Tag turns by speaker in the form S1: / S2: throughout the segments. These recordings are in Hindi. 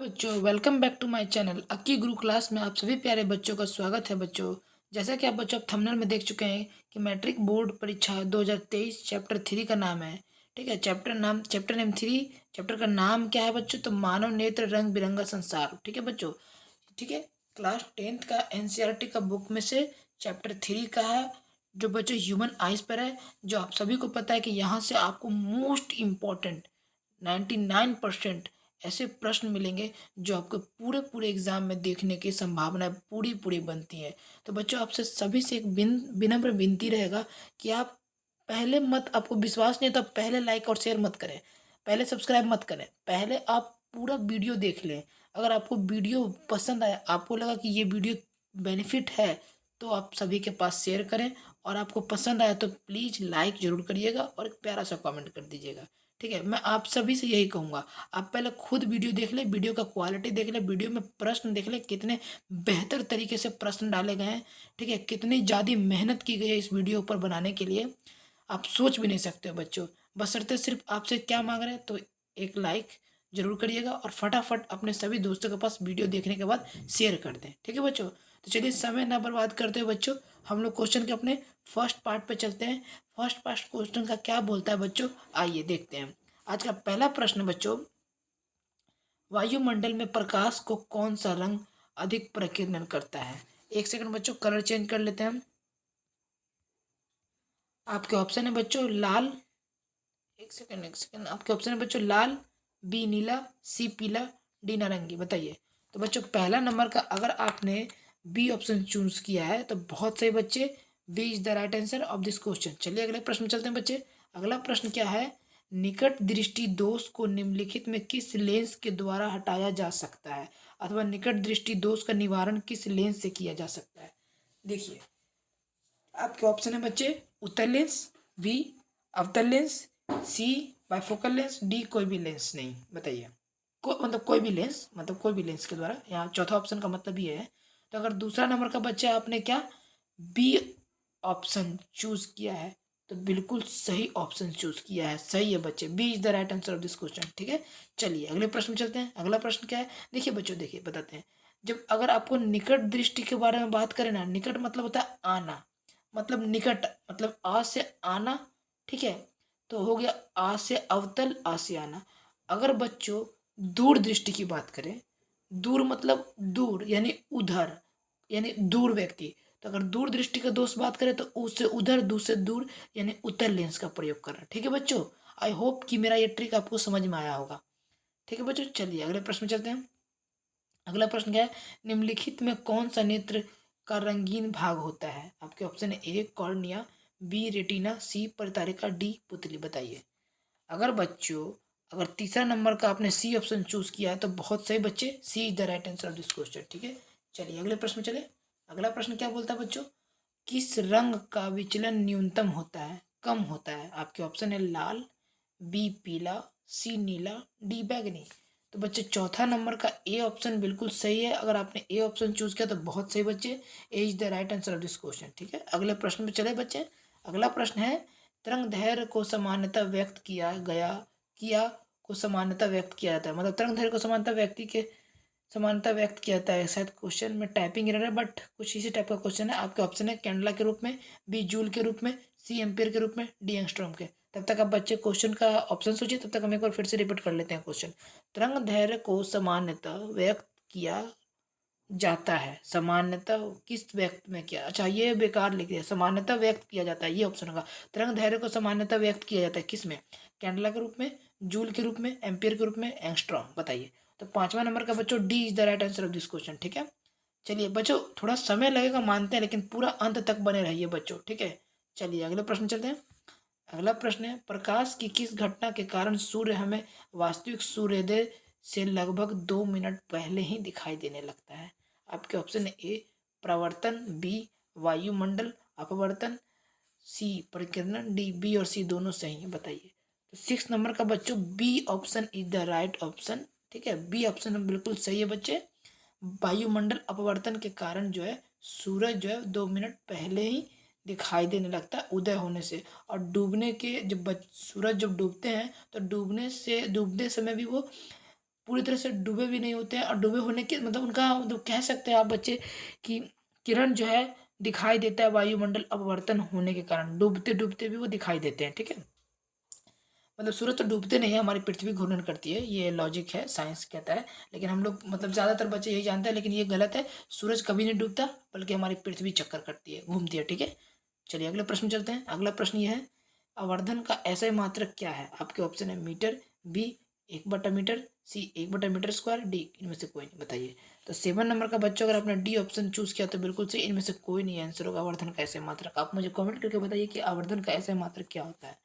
S1: बच्चों, welcome back to my channel Akki Guru class में आप सभी प्यारे बच्चों का स्वागत है। बच्चों, जैसा कि आप बच्चों थंबनेल में देख चुके हैं कि मैट्रिक बोर्ड परीक्षा 2023 चैप्टर 3 का नाम है। ठीक है, चैप्टर नेम 3। चैप्टर का नाम क्या है बच्चों? तो मानव नेत्र रंग बिरंगा संसार। ठीक है बच्चों, ठीक है। क्लास 10th का एनसीईआरटी का बुक में से चैप्टर 3 का है, जो बच्चों ह्यूमन आइज पर है। जो आप सभी को पता है कि यहाँ से आपको मोस्ट इम्पॉर्टेंट 99% ऐसे प्रश्न मिलेंगे जो आपको पूरे पूरे एग्जाम में देखने की संभावना पूरी पूरी बनती है। तो बच्चों, आपसे सभी से एक विनम्र विनती रहेगा कि आप पहले मत, आपको विश्वास नहीं तो पहले लाइक और शेयर मत करें, पहले सब्सक्राइब मत करें, पहले आप पूरा वीडियो देख लें। अगर आपको वीडियो पसंद आया, आपको लगा कि ये वीडियो बेनिफिट है, तो आप सभी के पास शेयर करें। और आपको पसंद आया तो प्लीज़ लाइक ज़रूर करिएगा और एक प्यारा सा कमेंट कर दीजिएगा। ठीक है, मैं आप सभी से यही कहूँगा, आप पहले खुद वीडियो देख लें, वीडियो का क्वालिटी देख लें, वीडियो में प्रश्न देख लें, कितने बेहतर तरीके से प्रश्न डाले गए हैं। ठीक है, कितनी ज़्यादा मेहनत की गई है इस वीडियो पर बनाने के लिए, आप सोच भी नहीं सकते हो बच्चों। बशर्ते सिर्फ आपसे क्या मांग रहे हैं, तो एक लाइक जरूर करिएगा और फटाफट अपने सभी दोस्तों के पास वीडियो देखने के बाद शेयर कर दें। ठीक है बच्चों, तो चलिए समय ना बर्बाद करते हुए बच्चों, हम लोग क्वेश्चन के अपने फर्स्ट पार्ट पे चलते हैं। फर्स्ट पार्ट क्वेश्चन का क्या बोलता है बच्चों, आइए देखते हैं। आज का पहला प्रश्न बच्चों, वायुमंडल में प्रकाश को कौन सा रंग अधिक प्रकीर्णन करता है? एक सेकंड बच्चों, कलर चेंज कर लेते हैं हम। आपके ऑप्शन है बच्चों लाल, एक सेकंड आपके ऑप्शन है बच्चों लाल, बी नीला, सी पीला, डी नारंगी। बताइए। तो बच्चों पहला नंबर का अगर आपने बी ऑप्शन चूज किया है तो बहुत सही बच्चे, B is the right answer of this question. चलिए अगले प्रश्न में चलते हैं बच्चे। अगला प्रश्न क्या है? निकट दृष्टि दोष को निम्नलिखित में किस लेंस के द्वारा हटाया जा सकता है, अथवा निकट दृष्टि दोष का निवारण किस लेंस से किया जा सकता है? देखिए, आपके ऑप्शन है बच्चे उत्तल लेंस, बी अवतल लेंस, सी बाइफोकल लेंस, डी कोई भी लेंस नहीं। बताइए। मतलब कोई भी लेंस, मतलब कोई भी लेंस के द्वारा, यहाँ चौथा ऑप्शन का मतलब ये है। तो अगर दूसरा नंबर का बच्चा आपने क्या बी ऑप्शन चूज किया है, तो बिल्कुल सही ऑप्शन चूज किया है। सही है बच्चे, B is the right answer of this question. ठीक है, चलिए अगले प्रश्न में चलते हैं। अगला प्रश्न क्या है? देखिए बच्चों, देखिए बताते हैं। जब अगर आपको निकट दृष्टि के बारे में बात करें ना, निकट मतलब होता है आना, मतलब निकट मतलब आ से आना। ठीक है, तो हो गया आ से अवतल, आ से आना। अगर बच्चों दूर दृष्टि की बात करें, दूर मतलब दूर यानी उधर, यानी दूर व्यक्ति। तो अगर दूर दृष्टि का दोष बात करें तो उससे उधर, दूर से दूर, यानी उत्तर लेंस का प्रयोग करना। ठीक है बच्चों, आई होप कि मेरा ये ट्रिक आपको समझ में आया होगा। ठीक है बच्चों, चलिए अगले प्रश्न में चलते हैं। अगला प्रश्न क्या है? निम्नलिखित में कौन सा नेत्र का रंगीन भाग होता है? आपके ऑप्शन है ए कॉर्निया, बी रेटिना, सी परितारिका, डी पुतली। बताइए। अगर बच्चों, अगर तीसरा नंबर का आपने सी ऑप्शन चूज किया है तो बहुत सही बच्चे, C is the right answer of this question. ठीक है, चलिए अगले प्रश्न में चले। अगला प्रश्न क्या बोलता है बच्चों? किस रंग का विचलन न्यूनतम होता है, कम होता है? आपके ऑप्शन है लाल, बी पीला, सी नीला, डी बैगनी। तो बच्चे चौथा नंबर का ए ऑप्शन बिल्कुल सही है। अगर आपने ए ऑप्शन चूज किया तो बहुत सही बच्चे, A is the right answer of this question. ठीक है, अगले प्रश्न में चले बच्चे। अगला प्रश्न है, तरंग दैर्घ्य को सामान्यतः व्यक्त किया को सामान्यतः व्यक्त किया जाता है, मतलब तरंग दैर्घ्य को समानता व्यक्त किया जाता है। शायद क्वेश्चन में टाइपिंग एरर है, बट कुछ इसी टाइप का क्वेश्चन है। आपके ऑप्शन है कैंडला के रूप में, बी जूल के रूप में, सी एम्पियर के रूप में, डी एंगस्ट्रॉम के। तब तक आप बच्चे क्वेश्चन का ऑप्शन सोचिए, तब तक हम एक बार फिर से रिपीट कर लेते हैं क्वेश्चन। तरंग दैर्घ्य को सामान्यतः व्यक्त किया जाता है, सामान्यतः किस व्यक्त में किया, अच्छा ये बेकार लिख दिया, सामान्यतः व्यक्त किया जाता है, ये ऑप्शन होगा। तरंग दैर्घ्य को सामान्यतः व्यक्त किया जाता है किस में? कैंडला के रूप में, जूल के रूप में, एम्पियर के रूप में, एंगस्ट्रॉम। बताइए। तो पांचवा नंबर का बच्चों D is the right answer of this question. ठीक है, चलिए बच्चों थोड़ा समय लगेगा मानते हैं, लेकिन पूरा अंत तक बने रहिए बच्चों। ठीक है, चलिए अगले प्रश्न चलते हैं। अगला प्रश्न है, प्रकाश की किस घटना के कारण सूर्य हमें वास्तविक सूर्योदय से लगभग 2 मिनट पहले ही दिखाई देने लगता है? आपके ऑप्शन है ए प्रवर्तन, बी वायुमंडल अपवर्तन, सी परिकिरण, डी बी और सी दोनों सही है। बताइए। तो 6 नंबर का बच्चों B option is the right option. ठीक है, बी ऑप्शन बिल्कुल सही है बच्चे। वायुमंडल अपवर्तन के कारण जो है सूरज जो है 2 मिनट पहले ही दिखाई देने लगता है उदय होने से। और डूबने के जब सूरज जब डूबते हैं तो डूबने समय भी वो पूरी तरह से डूबे भी नहीं होते हैं, और डूबे होने के मतलब उनका मतलब कह सकते हैं आप बच्चे कि किरण जो है दिखाई देता है वायुमंडल अपवर्तन होने के कारण, डूबते डूबते भी वो दिखाई देते हैं। ठीक है, मतलब सूरज तो डूबते नहीं है, हमारी पृथ्वी घूर्णन करती है, ये लॉजिक है, साइंस कहता है। लेकिन हम लोग मतलब ज़्यादातर बच्चे यही जानते हैं, लेकिन ये गलत है। सूरज कभी नहीं डूबता, बल्कि हमारी पृथ्वी चक्कर करती है, घूमती है। ठीक है, चलिए अगले प्रश्न चलते हैं। अगला प्रश्न ये है, आवर्धन का ऐसा मात्रक क्या है? आपके ऑप्शन है मीटर, बी 1/मीटर, सी 1/मीटर स्क्वायर, डी इनमें से कोई नहीं। बताइए। तो 7 नंबर का बच्चों, अगर आपने डी ऑप्शन चूज किया तो बिल्कुल सही, इनमें से कोई नहीं आंसर होगा। आवर्धन का ऐसे मात्रक आप मुझे कमेंट करके बताइए कि आवर्धन का ऐसे मात्रक क्या होता है।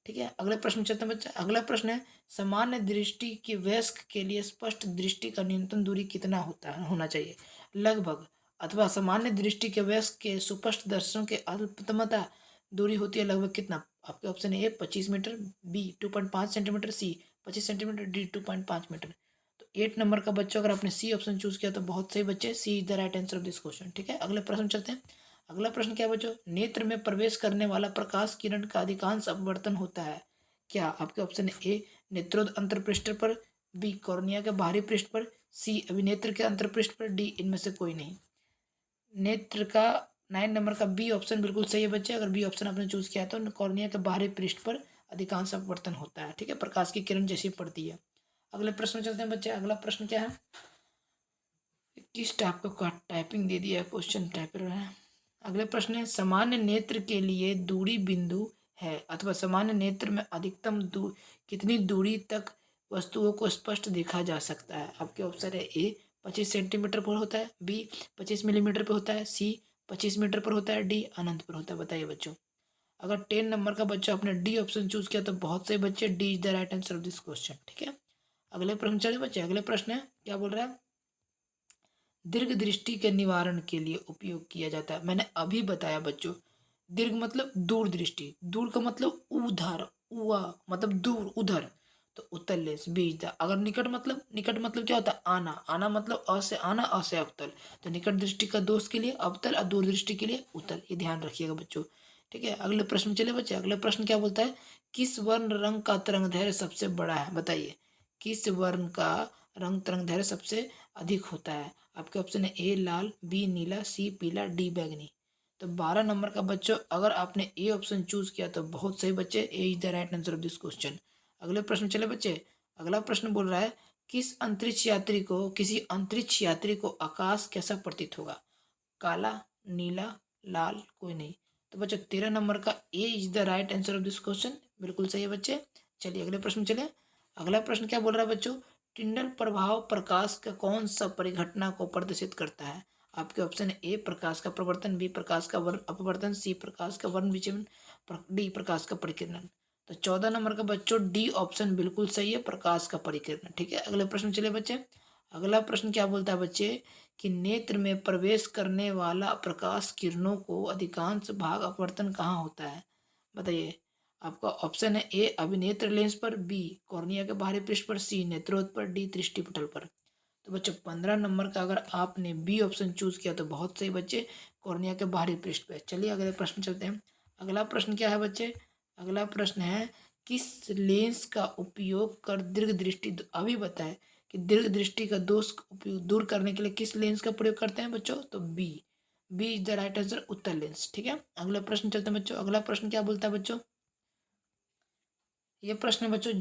S1: ठीक है, अगले प्रश्न चलते हैं बच्चा। अगला प्रश्न है, सामान्य दृष्टि के वयस्क के लिए स्पष्ट दृष्टि का न्यूनतम दूरी कितना होना चाहिए? लगभग, अथवा सामान्य दृष्टि के वयस्क के सुस्पष्ट दर्शनों के अल्पतमता दूरी होती है लगभग कितना? आपके ऑप्शन है ए 25 मीटर, बी 2.5 सेंटीमीटर, सी 25 सेंटीमीटर, डी 2.5 मीटर। तो 8 नंबर का बच्चा, अगर आपने सी ऑप्शन चूज किया तो बहुत सही बच्चे, C is the right answer of this question. ठीक है, अगले प्रश्न चलते हैं। अगला प्रश्न क्या है बच्चों? नेत्र में प्रवेश करने वाला प्रकाश किरण का अधिकांश अपवर्तन होता है क्या? आपके ऑप्शन है ए नेत्रोद अंतरपृष्ठ पर, बी कॉर्निया के बाहरी पृष्ठ पर, सी अभिनेत्र के अंतरपृष्ठ पर, डी इनमें से कोई नहीं। नेत्र का 9 नंबर का बी ऑप्शन बिल्कुल सही है बच्चे। अगर बी ऑप्शन आपने चूज किया तो कॉर्निया के बाहरी पृष्ठ पर अधिकांश अपवर्तन होता है। ठीक है, प्रकाश की किरण जैसी पड़ती है। अगले प्रश्न में चलते हैं बच्चे। अगला प्रश्न क्या है? किस टाइप का टाइपिंग दे दिया है, क्वेश्चन टाइप रहा है। अगले प्रश्न है, सामान्य नेत्र के लिए दूरी बिंदु है, अथवा सामान्य नेत्र में अधिकतम कितनी दूरी तक वस्तुओं को स्पष्ट देखा जा सकता है? आपके ऑप्शन है ए 25 सेंटीमीटर पर होता है, बी 25 मिलीमीटर पर होता है, सी 25 मीटर पर होता है, डी अनंत पर होता है। बताइए बच्चों। अगर 10 नंबर का बच्चा आपने डी ऑप्शन चूज किया तो बहुत सही बच्चे, D is the right answer of this question. ठीक है, अगले प्रश्न चले बच्चे। अगले प्रश्न है, क्या बोल रहा है? दीर्घ दृष्टि के निवारण के लिए उपयोग किया जाता है। मैंने अभी बताया बच्चों, दीर्घ मतलब दूर दृष्टि, दूर का मतलब उधर, उआ मतलब दूर उधर, तो उत्तल लेंस बीज दा। अगर निकट मतलब क्या होता है? आना, आना मतलब अ से आना, अ से अवतल। तो निकट दृष्टि का दोष के लिए अवतल और दूर दृष्टि के लिए उत्तल, ये ध्यान रखिएगा बच्चों। ठीक है, अगले प्रश्न चले बच्चे। अगले प्रश्न क्या बोलता है? किस वर्ण रंग का तरंग दैर्घ्य सबसे बड़ा है? बताइए। किस वर्ण का तरंग दैर्घ्य सबसे अधिक होता है? आपके ऑप्शन है ए लाल, बी नीला, सी पीला, डी बैगनी। तो 12 नंबर का बच्चों, अगर आपने ए ऑप्शन चूज किया तो बहुत सही बच्चे, A is the right answer of this question. अगले प्रश्न चले बच्चे। अगला प्रश्न बोल रहा है, किसी अंतरिक्ष यात्री को आकाश कैसा प्रतीत होगा? काला, नीला, लाल, कोई नहीं। तो बच्चों 13 नंबर का A is the right answer of this question, बिल्कुल सही है बच्चे। चलिए अगले प्रश्न चले। अगला प्रश्न क्या बोल रहा है बच्चों? टिंडल प्रभाव प्रकाश का कौन सा परिघटना को प्रदर्शित करता है? आपके ऑप्शन है ए प्रकाश का प्रवर्तन, बी प्रकाश का वर्ण अपवर्तन, सी प्रकाश का वर्ण विचलन, डी प्रकाश का परिकिरण। तो 14 नंबर का बच्चों डी ऑप्शन बिल्कुल सही है, प्रकाश का परिकिरण। ठीक है, अगले प्रश्न चले बच्चे। अगला प्रश्न क्या बोलता है बच्चे कि नेत्र में प्रवेश करने वाला प्रकाश किरणों को अधिकांश भाग अपवर्तन कहाँ होता है? बताइए। आपका ऑप्शन है ए अभिनेत्र लेंस पर, बी कॉर्निया के बाहरी पृष्ठ पर, सी नेत्रोद पर, डी दृष्टिपटल पर। तो बच्चों 15 नंबर का अगर आपने बी ऑप्शन चूज किया तो बहुत सही बच्चे, कॉर्निया के बाहरी पृष्ठ पे। चलिए अगले प्रश्न चलते हैं। अगला प्रश्न क्या है बच्चे? अगला प्रश्न है, किस लेंस का उपयोग कर दीर्घ दृष्टि, अभी बताए कि दीर्घ दृष्टि का दोष दूर करने के लिए किस लेंस का प्रयोग करते हैं बच्चों? तो B, B is the right answer, उत्तर लेंस। ठीक है, अगला प्रश्न चलते हैं बच्चों। अगला प्रश्न क्या बोलता है बच्चों? ये प्रश्न है बच्चों,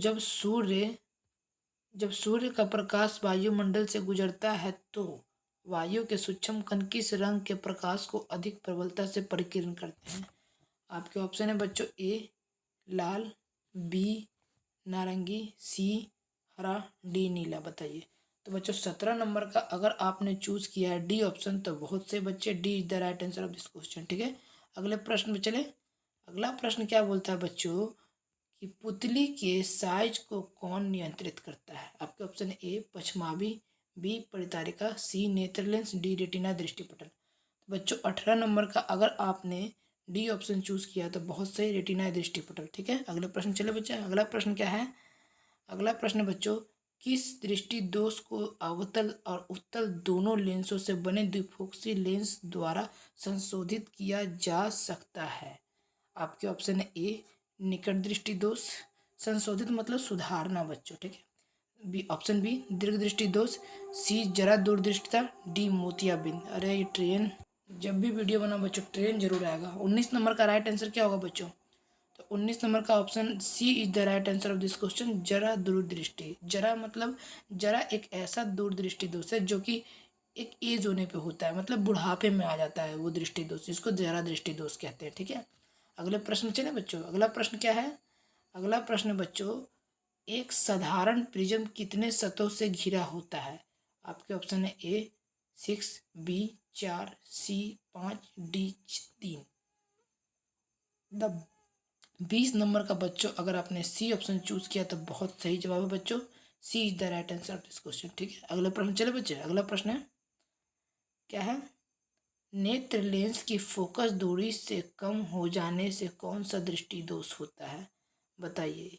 S1: जब सूर्य का प्रकाश वायुमंडल से गुजरता है तो वायु के सूक्ष्म कण किस रंग के प्रकाश को अधिक प्रबलता से परिकीर्ण करते हैं? आपके ऑप्शन है बच्चों ए लाल, बी नारंगी, सी हरा, डी नीला। बताइए। तो बच्चों 17 नंबर का अगर आपने चूज किया है डी ऑप्शन तो बहुत से बच्चे, D is the right answer of this question. ठीक है, अगले प्रश्न में चले। अगला प्रश्न क्या बोलता है बच्चों कि पुतली के साइज को कौन नियंत्रित करता है? आपके ऑप्शन ए पछमावी, बी परितारिका, सी नेत्रलेंस, डी रेटिना दृष्टिपटल। तो बच्चों 18 नंबर का अगर आपने डी ऑप्शन चूज किया तो बहुत सही, रेटिना दृष्टिपटल। ठीक है, अगले प्रश्न चले बच्चे। अगला प्रश्न क्या है? अगला प्रश्न बच्चों, किस दृष्टि दोष को अवतल और उत्तल दोनों लेंसों से बने द्विफोक्सी लेंस द्वारा संशोधित किया जा सकता है? आपके ऑप्शन है ए निकट दृष्टि दोष, संशोधित मतलब सुधारना बच्चों। ठीक है, बी ऑप्शन बी दीर्घ दृष्टि दोष, सी जरा दूरदृष्टिता, डी मोतियाबिंद। अरे ये ट्रेन, जब भी वीडियो बना बच्चों ट्रेन जरूर आएगा। 19 नंबर का राइट आंसर क्या होगा बच्चों? तो 19 नंबर का option C is the right answer of this question, जरा दूरदृष्टि। जरा मतलब जरा एक ऐसा दूरदृष्टि दोष है जो कि एक एज होने पे होता है, मतलब बुढ़ापे में आ जाता है वो दृष्टि दोष, जिसको जरा दृष्टि दोष कहते हैं। ठीक है, अगले प्रश्न चले बच्चों। अगला प्रश्न क्या है? अगला प्रश्न बच्चों, एक साधारण प्रिज्म कितने सतहों से घिरा होता है? आपके ऑप्शन है A 6, B 4, C 5, D 3। The 20 number का बच्चों अगर आपने सी ऑप्शन चूज किया तो बहुत सही जवाब है बच्चों, C is the right answer of this question. ठीक है, अगला प्रश्न चले बच्चे। अगला प्रश्न है क्या है? नेत्र लेंस की फोकस दूरी से कम हो जाने से कौन सा दृष्टि दोष होता है? बताइए।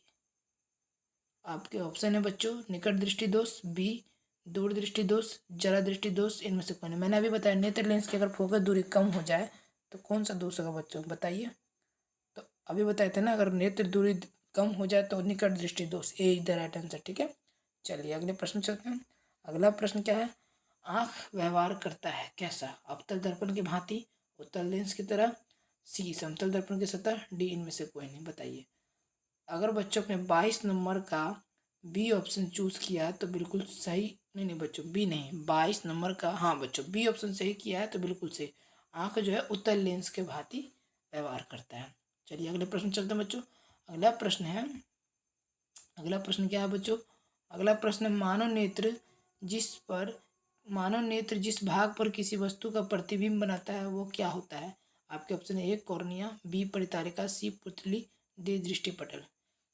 S1: आपके ऑप्शन है बच्चों, निकट दृष्टि दोष, बी दूर दृष्टि दोष, जरा दृष्टि दोष, इनमें से कौन है? मैंने अभी बताया नेत्र लेंस की अगर फोकस दूरी कम हो जाए तो कौन सा दोष होगा बच्चों, बताइए। तो अभी बताए थे ना, अगर नेत्र दूरी कम हो जाए तो निकट दृष्टि दोष, ए इज द राइट आंसर। ठीक है, चलिए अगले प्रश्न चलते हैं। अगला प्रश्न क्या है? आँख व्यवहार करता है कैसा? अवतल दर्पण की भांति, उत्तल लेंस की तरह, सी समतल दर्पण की सतह, डी इनमें से कोई नहीं। बताइए। अगर बच्चों ने 22 नंबर का बी ऑप्शन चूज किया तो बिल्कुल सही। नहीं बच्चों, बी नहीं, 22 नंबर का, हाँ बच्चों बी ऑप्शन सही किया है तो बिल्कुल सही। आँख जो है उत्तल लेंस के भांति व्यवहार करता है। चलिए अगले प्रश्न चलते हैं बच्चों। अगला प्रश्न है, अगला प्रश्न क्या है बच्चों? अगला प्रश्न है, मानव नेत्र जिस भाग पर किसी वस्तु का प्रतिबिंब बनाता है वो क्या होता है? आपके ऑप्शन है ए कॉर्निया, बी परितारिका, सी पुतली, डी दृष्टिपटल।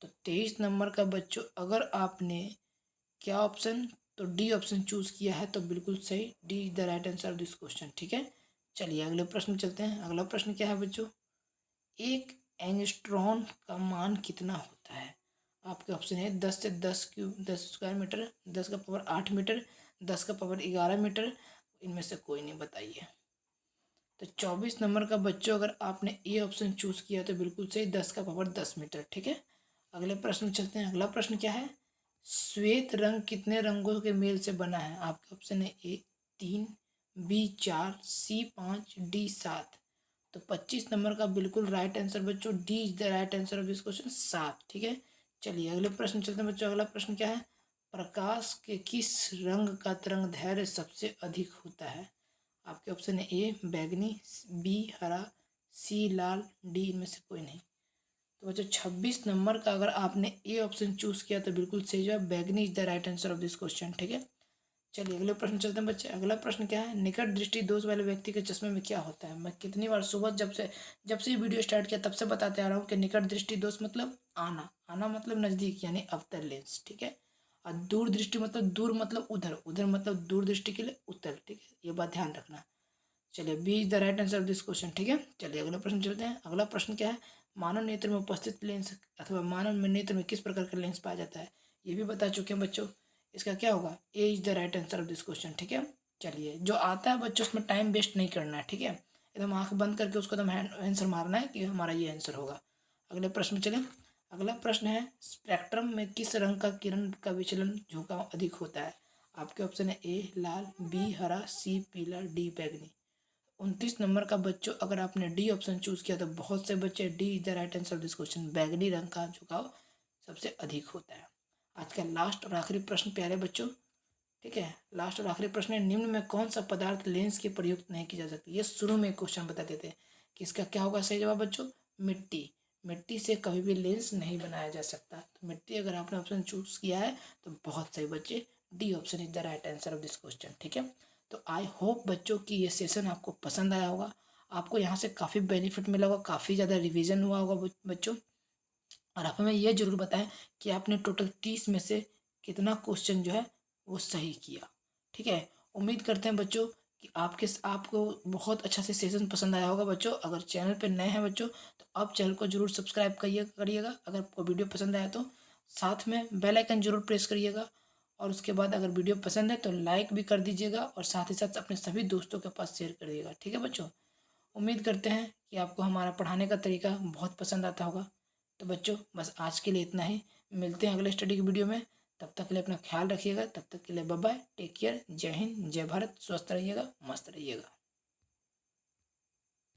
S1: तो 23 नंबर का बच्चों अगर आपने क्या ऑप्शन, तो डी ऑप्शन चूज किया है तो बिल्कुल सही, D is the right answer of this question. ठीक है, चलिए अगले प्रश्न चलते हैं। अगला प्रश्न क्या है बच्चों? एक एंगस्ट्रॉन का मान कितना होता है? आपके ऑप्शन है 10 से 10 स्क्वायर मीटर, 10 का पावर 8 मीटर, 10 का पावर 11 मीटर, इनमें से कोई नहीं। बताइए। तो 24 नंबर का बच्चों अगर आपने ए ऑप्शन चूज किया तो बिल्कुल सही, 10 का पावर 10 मीटर। ठीक है, अगले प्रश्न चलते हैं। अगला प्रश्न क्या है? श्वेत रंग कितने रंगों के मेल से बना है? आपके ऑप्शन है ए 3, बी 4, सी 5, डी 7। तो 25 नंबर का बिल्कुल राइट आंसर बच्चों, D is the right answer of this question, 7। ठीक है, चलिए अगले प्रश्न चलते हैं बच्चों। अगला प्रश्न क्या है? प्रकाश के किस रंग का तरंग दैर्घ्य सबसे अधिक होता है? आपके ऑप्शन है ए बैगनी, बी हरा, सी लाल, डी इनमें से कोई नहीं। तो बच्चों 26 नंबर का अगर आपने ए ऑप्शन चूज किया तो बिल्कुल सही जवाब, बैगनी is the right answer of this question. ठीक है, चलिए अगले प्रश्न चलते हैं बच्चे। अगला प्रश्न क्या है? निकट दृष्टि दोष वाले व्यक्ति के चश्मे में क्या होता है? मैं कितनी बार सुबह जब से ये वीडियो स्टार्ट किया तब से बताते आ रहा हूँ कि निकट दृष्टि दोष मतलब आना, आना मतलब नजदीक यानी अवतल लेंस। ठीक है, और दूर दृष्टि मतलब दूर मतलब उधर, उधर मतलब दूर दृष्टि के लिए उत्तर। ठीक है, ये बात ध्यान रखना। चलिए B is the right answer of this question. ठीक है, चलिए अगला प्रश्न चलते हैं। अगला प्रश्न क्या है? मानव नेत्र में उपस्थित लेंस अथवा मानव में नेत्र में किस प्रकार का लेंस पाया जाता है? ये भी बता चुके हैं बच्चों, इसका क्या होगा? A is the right answer of this question. ठीक है, चलिए जो आता है बच्चों उसमें टाइम वेस्ट नहीं करना है। ठीक है, एकदम आंख बंद करके उसको एकदम आंसर मारना है कि हमारा ये आंसर होगा। अगले प्रश्न में चले। अगला प्रश्न है, स्पेक्ट्रम में किस रंग का किरण का विचलन झुकाव अधिक होता है? आपके ऑप्शन है ए लाल, बी हरा, सी पीला, डी बैगनी। 29 नंबर का बच्चों अगर आपने डी ऑप्शन चूज किया तो बहुत से बच्चे, D is the right answer of this question, बैगनी रंग का झुकाव सबसे अधिक होता है। आज का लास्ट और आखिरी प्रश्न प्यारे बच्चों। ठीक है, लास्ट और आखिरी प्रश्न है, निम्न में कौन सा पदार्थ लेंस के प्रयुक्त नहीं की जा सकती? ये शुरू में क्वेश्चन बता देते हैं कि इसका क्या होगा सही जवाब बच्चों, मिट्टी। मिट्टी से कभी भी लेंस नहीं बनाया जा सकता। तो मिट्टी अगर आपने ऑप्शन चूज किया है तो बहुत सही बच्चे, D option is the right answer of this question. ठीक है, तो आई होप बच्चों की ये सेशन आपको पसंद आया होगा, आपको यहाँ से काफ़ी बेनिफिट मिला होगा, काफ़ी ज़्यादा रिवीजन हुआ होगा बच्चों। और आप हमें यह जरूर बताएं कि आपने टोटल 30 में से कितना क्वेश्चन जो है वो सही किया। ठीक है, उम्मीद करते हैं बच्चों कि आपको बहुत अच्छा से सेशन पसंद आया होगा बच्चों। अगर चैनल पे नए हैं बच्चों तो आप चैनल को जरूर सब्सक्राइब करिएगा अगर आपको वीडियो पसंद आया तो, साथ में बेल आइकन जरूर प्रेस करिएगा। और उसके बाद अगर वीडियो पसंद है तो लाइक भी कर दीजिएगा और साथ ही साथ अपने सभी दोस्तों के पास शेयर कर दीजिएगा। ठीक है बच्चों, उम्मीद करते हैं कि आपको हमारा पढ़ाने का तरीका बहुत पसंद आता होगा। तो बच्चों बस आज के लिए इतना ही, मिलते हैं अगले स्टडी की वीडियो में। तब तक के लिए अपना ख्याल रखिएगा, तब तक के लिए बाय बाय, टेक केयर, जय हिंद, जय भारत, स्वस्थ रहिएगा, मस्त रहिएगा।